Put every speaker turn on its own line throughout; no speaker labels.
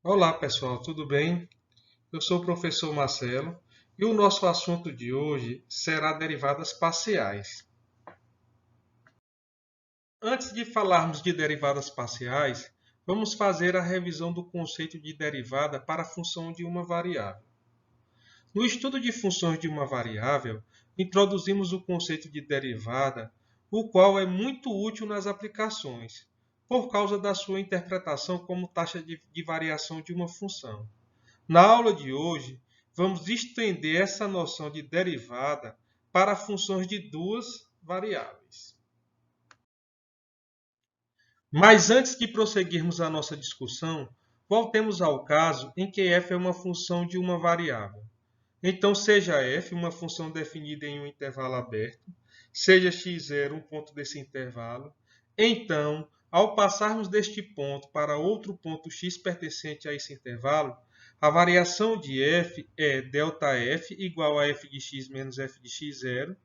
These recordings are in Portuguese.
Olá pessoal, tudo bem? Eu sou o professor Marcelo e o nosso assunto de hoje será derivadas parciais. Antes de falarmos de derivadas parciais, vamos fazer a revisão do conceito de derivada para a função de uma variável. No estudo de funções de uma variável, introduzimos o conceito de derivada, o qual é muito útil nas aplicações, por causa da sua interpretação como taxa de variação de uma função. Na aula de hoje, vamos estender essa noção de derivada para funções de duas variáveis. Mas antes de prosseguirmos a nossa discussão, voltemos ao caso em que f é uma função de uma variável. Então, seja f uma função definida em um intervalo aberto, seja x0 um ponto desse intervalo. Então, ao passarmos deste ponto para outro ponto x pertencente a esse intervalo, a variação de f é ΔF igual a f de x menos f de x0,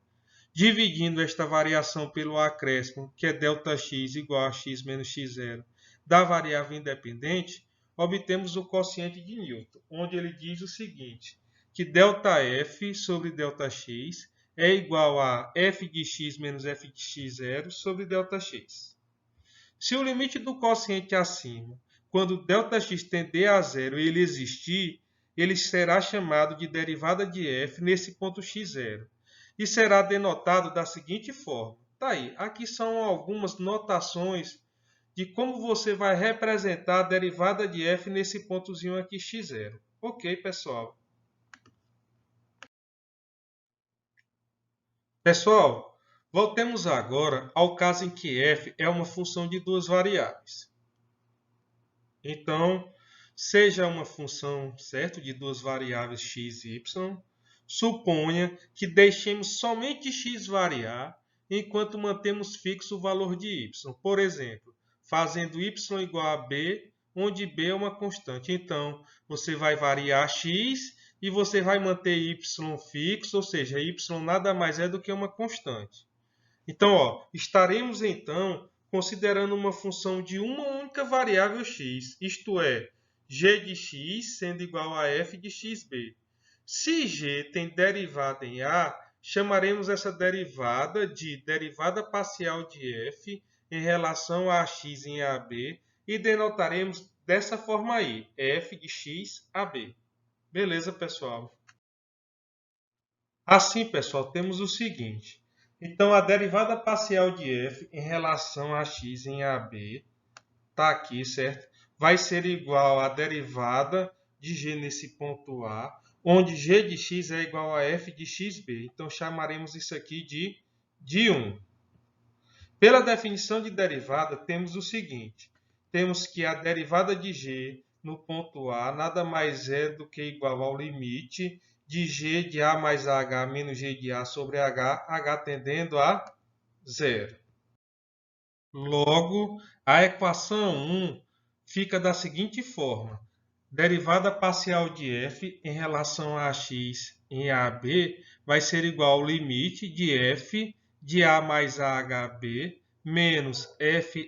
dividindo esta variação pelo acréscimo, que é ΔX igual a x menos x0, da variável independente, obtemos o quociente de Newton, onde ele diz o seguinte, que ΔF sobre ΔX é igual a f de x menos f de x0 sobre ΔX. Se o limite do quociente acima, quando ΔX tender a zero e ele existir, ele será chamado de derivada de f nesse ponto x0 e será denotado da seguinte forma. Tá aí, aqui são algumas notações de como você vai representar a derivada de f nesse pontozinho aqui x0. Ok, pessoal? Pessoal, voltemos agora ao caso em que f é uma função de duas variáveis. Então, seja uma função, certo, de duas variáveis x e y, suponha que deixemos somente x variar, enquanto mantemos fixo o valor de y. Por exemplo, fazendo y igual a b, onde b é uma constante. Então, você vai variar x e você vai manter y fixo, ou seja, y nada mais é do que uma constante. Então, estaremos então considerando uma função de uma única variável x, isto é, g de x sendo igual a f de xb. Se g tem derivada em a, chamaremos essa derivada de derivada parcial de f em relação a x em ab e denotaremos dessa forma aí, f de x ab. Beleza, pessoal? Assim, pessoal, temos o seguinte. Então, a derivada parcial de f em relação a x em AB, está aqui, certo? Vai ser igual à derivada de g nesse ponto A, onde g de x é igual a f de xb. Então, chamaremos isso aqui de 1. Pela definição de derivada, temos o seguinte. Temos que a derivada de g no ponto A nada mais é do que igual ao limite de g de a mais h menos g de a sobre h tendendo a zero. Logo, a equação 1 fica da seguinte forma. Derivada parcial de f em relação a x em AB vai ser igual ao limite de f de a mais ahb menos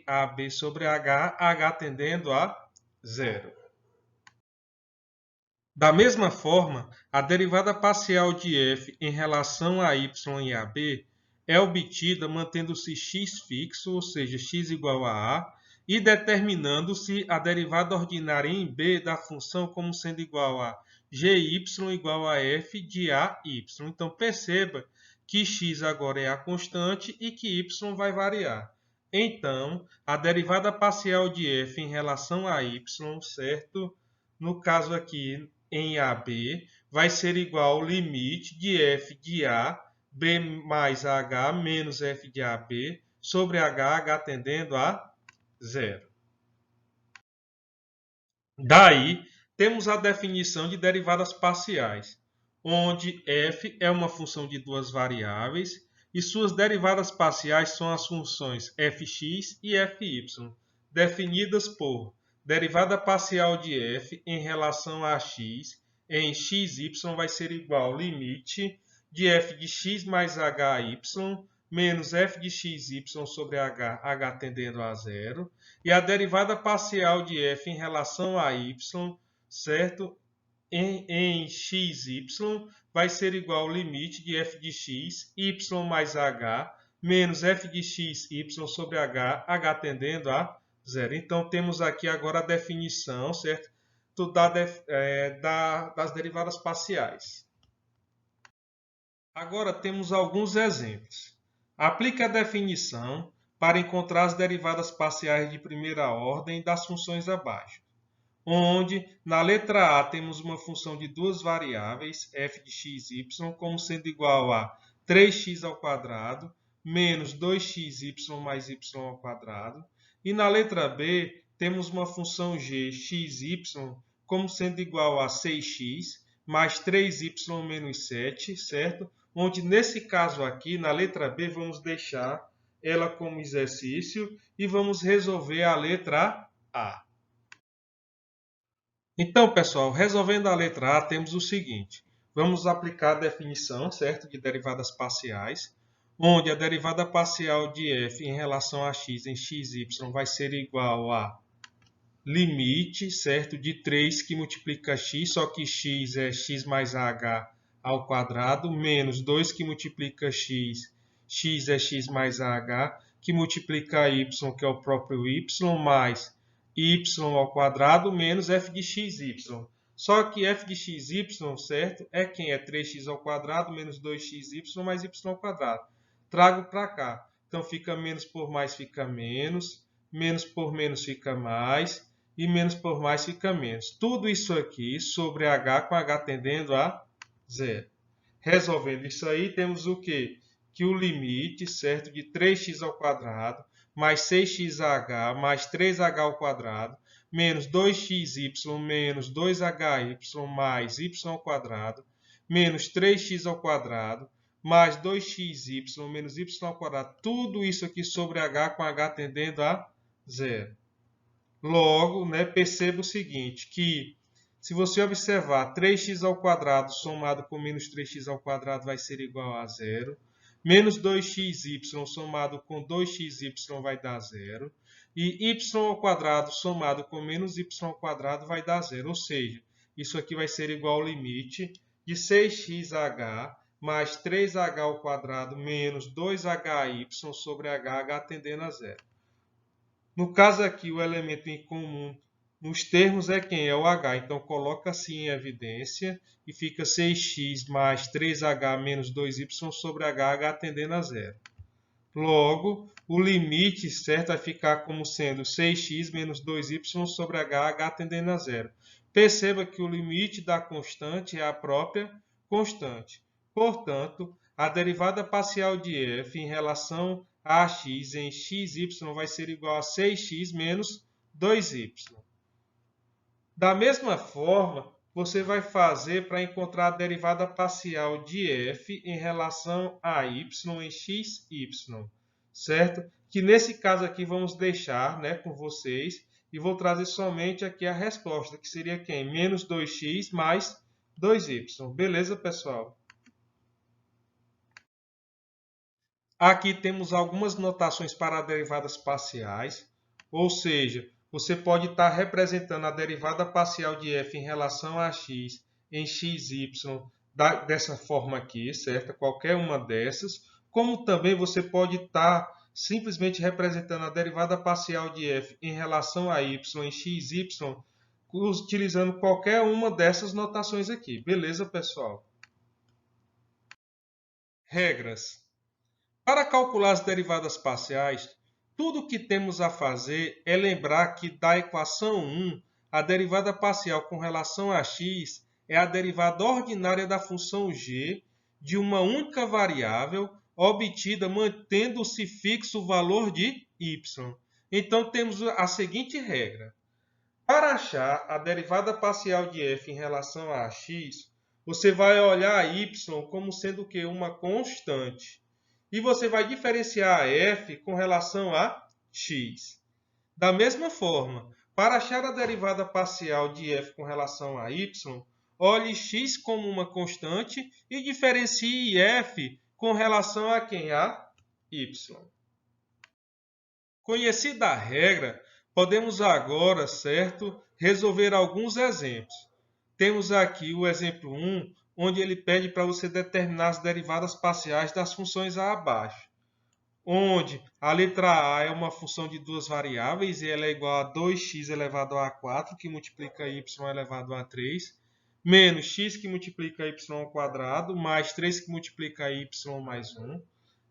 fab sobre h tendendo a zero. Da mesma forma, a derivada parcial de f em relação a y em AB é obtida mantendo-se x fixo, ou seja, x igual a, e determinando-se a derivada ordinária em b da função como sendo igual a gy igual a f de ay. Então, perceba que x agora é a constante e que y vai variar. Então, a derivada parcial de f em relação a y, certo? No caso aqui, em AB, vai ser igual ao limite de f de a, b mais h menos f de ab, sobre h tendendo a zero. Daí, temos a definição de derivadas parciais, onde f é uma função de duas variáveis e suas derivadas parciais são as funções fx e fy, definidas por derivada parcial de f em relação a x em xy vai ser igual ao limite de f de x mais hy menos f de xy sobre h tendendo a zero. E a derivada parcial de f em relação a y, certo? Em xy vai ser igual ao limite de f de x, y mais h, menos f de xy sobre h tendendo a zero. Então, temos aqui agora a definição, certo? Das derivadas parciais. Agora temos alguns exemplos. Aplique a definição para encontrar as derivadas parciais de primeira ordem das funções abaixo, onde na letra A temos uma função de duas variáveis, f de x e y, como sendo igual a 3x ao quadrado menos 2xy mais y ao quadrado. E na letra B temos uma função g, xy, como sendo igual a 6x mais 3y menos 7, certo? Onde nesse caso aqui, na letra B, vamos deixar ela como exercício e vamos resolver a letra A. Então, pessoal, resolvendo a letra A, temos o seguinte. Vamos aplicar a definição, certo, de derivadas parciais, onde a derivada parcial de f em relação a x em xy vai ser igual a limite, certo, de 3 que multiplica x, só que x é x mais h ao quadrado, menos 2 que multiplica x, x é x mais h, que multiplica y, que é o próprio y, mais y ao quadrado, menos f de xy. Só que f de xy, certo, é quem? É 3x ao quadrado, menos 2xy, mais y ao quadrado. Trago para cá. Então, fica menos por mais, fica menos por menos fica mais, e menos por mais fica menos. Tudo isso aqui sobre h, com h tendendo a zero. Resolvendo isso aí, temos o quê? Que o limite, certo, de 3x ao quadrado, mais 6xh, mais 3h ao quadrado, menos 2xy, menos 2hy, mais y ao quadrado, menos 3x ao quadrado, mais 2xy, menos y ao quadrado. Tudo isso aqui sobre h, com h tendendo a zero. Logo, perceba o seguinte, que se você observar 3x ao quadrado somado com menos 3x ao quadrado vai ser igual a zero. Menos 2xy somado com 2xy vai dar zero. E y ao quadrado somado com menos y ao quadrado vai dar zero. Ou seja, isso aqui vai ser igual ao limite de 6xh mais 3h ao quadrado menos 2hy sobre h tendendo a zero. No caso aqui, o elemento em comum nos termos é quem? É o h. Então, coloca assim em evidência e fica 6x mais 3h menos 2y sobre h tendendo a zero. Logo, o limite, certo, vai ficar como sendo 6x menos 2y sobre h tendendo a zero. Perceba que o limite da constante é a própria constante. Portanto, a derivada parcial de f em relação a x em xy vai ser igual a 6x menos 2y. Da mesma forma, você vai fazer para encontrar a derivada parcial de f em relação a y em xy, certo? Que nesse caso aqui vamos deixar com vocês e vou trazer somente aqui a resposta, que seria quem? Menos 2x mais 2y. Beleza, pessoal? Aqui temos algumas notações para derivadas parciais, ou seja, você pode estar representando a derivada parcial de f em relação a x em xy dessa forma aqui, certo? Qualquer uma dessas. Como também você pode estar simplesmente representando a derivada parcial de f em relação a y em xy, utilizando qualquer uma dessas notações aqui. Beleza, pessoal? Regras. Para calcular as derivadas parciais, tudo o que temos a fazer é lembrar que da equação 1, a derivada parcial com relação a x é a derivada ordinária da função g de uma única variável obtida mantendo-se fixo o valor de y. Então, temos a seguinte regra. Para achar a derivada parcial de f em relação a x, você vai olhar a y como sendo o quê? Uma constante. E você vai diferenciar a f com relação a x. Da mesma forma, para achar a derivada parcial de f com relação a y, olhe x como uma constante e diferencie f com relação a quem? A y. Conhecida a regra, podemos agora, certo, resolver alguns exemplos. Temos aqui o exemplo 1, onde ele pede para você determinar as derivadas parciais das funções abaixo. Onde a letra A é uma função de duas variáveis e ela é igual a 2x elevado a 4, que multiplica y elevado a 3, menos x que multiplica y ao quadrado, mais 3 que multiplica y mais 1.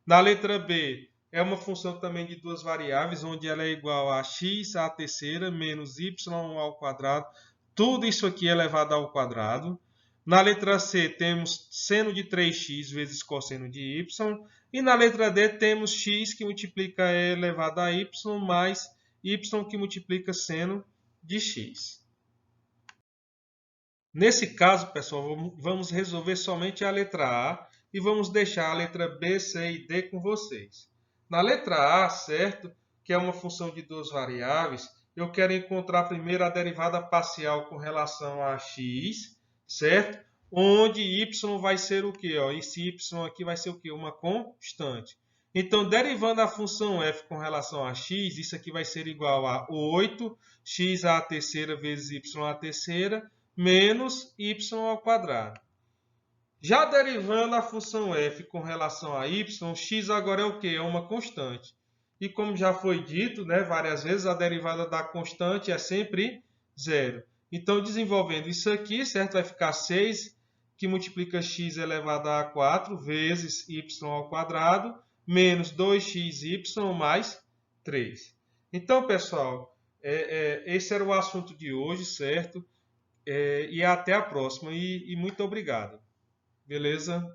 Na letra B, é uma função também de duas variáveis, onde ela é igual a x à terceira menos y ao quadrado. Tudo isso aqui é elevado ao quadrado. Na letra C, temos seno de 3x vezes cosseno de y. E na letra D, temos x que multiplica e elevado a y, mais y que multiplica seno de x. Nesse caso, pessoal, vamos resolver somente a letra A e vamos deixar a letra B, C e D com vocês. Na letra A, certo, que é uma função de duas variáveis, eu quero encontrar primeiro a derivada parcial com relação a x, certo? Onde y vai ser o quê? Esse y aqui vai ser o quê? Uma constante. Então, derivando a função f com relação a x, isso aqui vai ser igual a 8x à terceira vezes y à terceira, menos y ao quadrado. Já derivando a função f com relação a y, x agora é o quê? É uma constante. E como já foi dito, né, várias vezes, a derivada da constante é sempre zero. Então, desenvolvendo isso aqui, certo? Vai ficar 6 que multiplica x elevado a 4 vezes y ao quadrado, menos 2xy mais 3. Então, pessoal, esse era o assunto de hoje, certo? E até a próxima. E muito obrigado. Beleza?